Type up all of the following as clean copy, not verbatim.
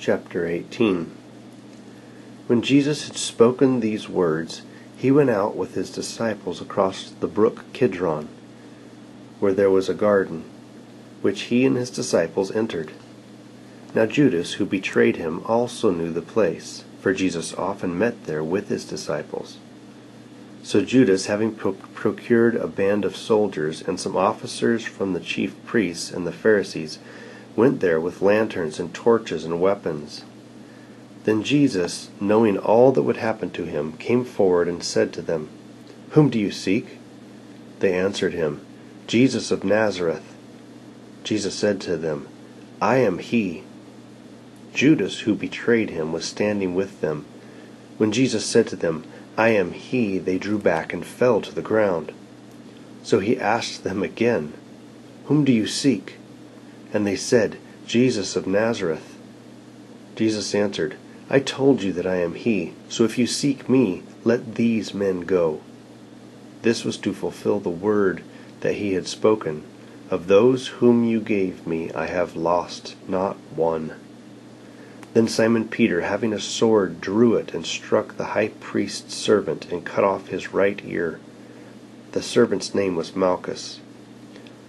Chapter 18. When Jesus had spoken these words, he went out with his disciples across the brook Kidron, where there was a garden, which he and his disciples entered. Now Judas, who betrayed him, also knew the place, for Jesus often met there with his disciples. So Judas, having procured a band of soldiers and some officers from the chief priests and the Pharisees, went there with lanterns and torches and weapons. Then Jesus, knowing all that would happen to him, came forward and said to them, "Whom do you seek?" They answered him, "Jesus of Nazareth." Jesus said to them, "I am he." Judas, who betrayed him, was standing with them. When Jesus said to them, "I am he," they drew back and fell to the ground. So he asked them again, "Whom do you seek?" And they said, "Jesus of Nazareth." Jesus answered, "I told you that I am he, so if you seek me, let these men go." This was to fulfill the word that he had spoken, "Of those whom you gave me, I have lost not one." Then Simon Peter, having a sword, drew it and struck the high priest's servant and cut off his right ear. The servant's name was Malchus.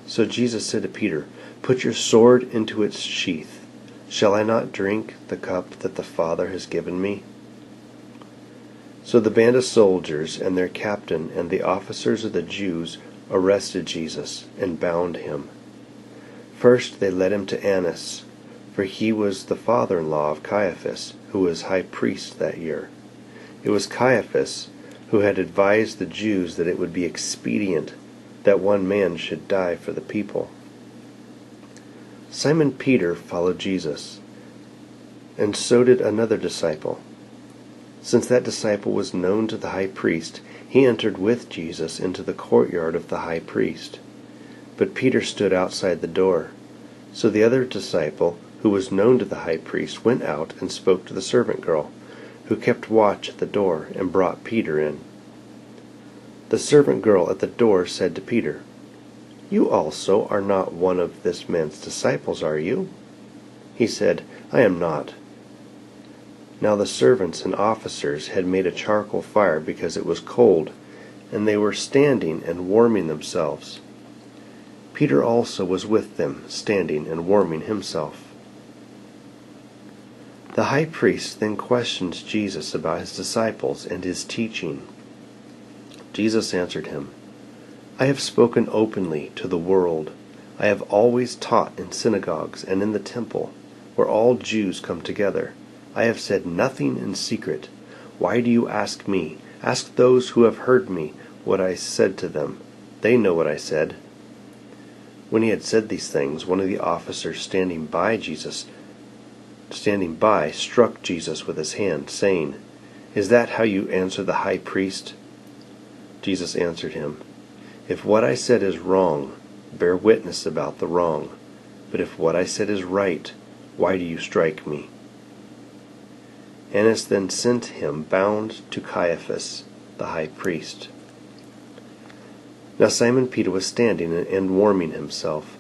So Jesus said to Peter, "Put your sword into its sheath. Shall I not drink the cup that the Father has given me?" So the band of soldiers and their captain and the officers of the Jews arrested Jesus and bound him. First they led him to Annas, for he was the father-in-law of Caiaphas, who was high priest that year. It was Caiaphas who had advised the Jews that it would be expedient that one man should die for the people. Simon Peter followed Jesus, and so did another disciple. Since that disciple was known to the high priest, he entered with Jesus into the courtyard of the high priest. But Peter stood outside the door. So the other disciple, who was known to the high priest, went out and spoke to the servant girl, who kept watch at the door, and brought Peter in. The servant girl at the door said to Peter, "You also are not one of this man's disciples, are you?" He said, "I am not." Now the servants and officers had made a charcoal fire because it was cold, and they were standing and warming themselves. Peter also was with them, standing and warming himself. The high priest then questioned Jesus about his disciples and his teaching. Jesus answered him, "I have spoken openly to the world. I have always taught in synagogues and in the temple, where all Jews come together. I have said nothing in secret. Why do you ask me? Ask those who have heard me what I said to them. They know what I said." When he had said these things, one of the officers standing by struck Jesus with his hand, saying, "Is that how you answer the high priest?" Jesus answered him, "If what I said is wrong, bear witness about the wrong. But if what I said is right, why do you strike me?" Annas then sent him bound to Caiaphas, the high priest. Now Simon Peter was standing and warming himself.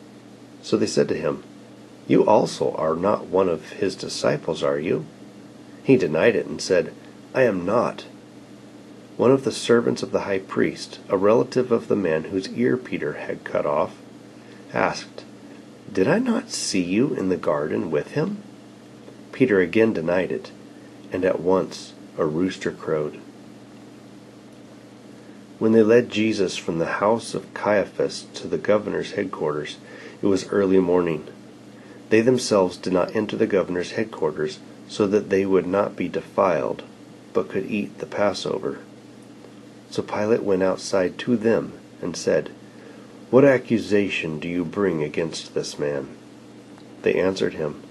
So they said to him, "You also are not one of his disciples, are you?" He denied it and said, "I am not." One of the servants of the high priest, a relative of the man whose ear Peter had cut off, asked, "Did I not see you in the garden with him?" Peter again denied it, and at once a rooster crowed. When they led Jesus from the house of Caiaphas to the governor's headquarters, it was early morning. They themselves did not enter the governor's headquarters, so that they would not be defiled, but could eat the Passover. So Pilate went outside to them and said, "What accusation do you bring against this man?" They answered him,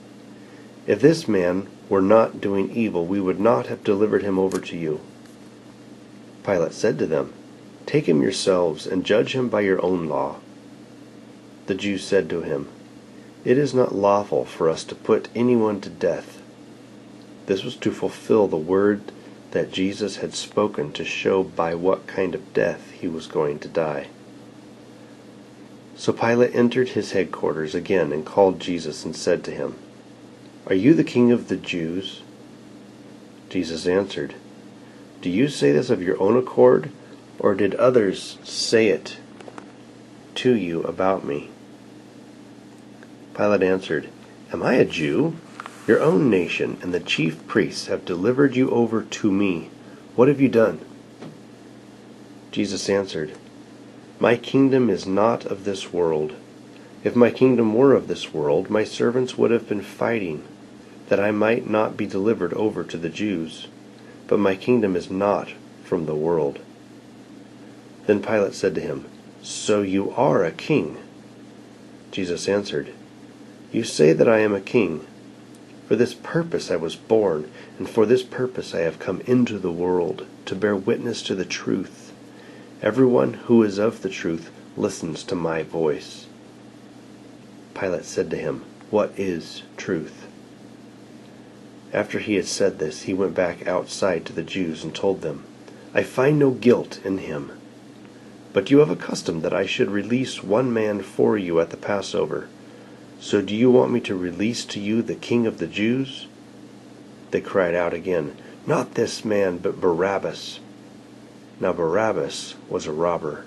"If this man were not doing evil, we would not have delivered him over to you." Pilate said to them, "Take him yourselves and judge him by your own law." The Jews said to him, "It is not lawful for us to put anyone to death." This was to fulfill the word that Jesus had spoken, to show by what kind of death he was going to die. So Pilate entered his headquarters again and called Jesus and said to him, "Are you the King of the Jews?" Jesus answered, "Do you say this of your own accord, or did others say it to you about me?" Pilate answered, "Am I a Jew? Your own nation and the chief priests have delivered you over to me. What have you done?" Jesus answered, "My kingdom is not of this world. If my kingdom were of this world, my servants would have been fighting, that I might not be delivered over to the Jews. But my kingdom is not from the world." Then Pilate said to him, "So you are a king?" Jesus answered, "You say that I am a king. For this purpose I was born, and for this purpose I have come into the world, to bear witness to the truth. Everyone who is of the truth listens to my voice." Pilate said to him, "What is truth?" After he had said this, he went back outside to the Jews and told them, "I find no guilt in him. But you have a custom that I should release one man for you at the Passover. So do you want me to release to you the King of the Jews?" They cried out again, "Not this man, but Barabbas." Now Barabbas was a robber.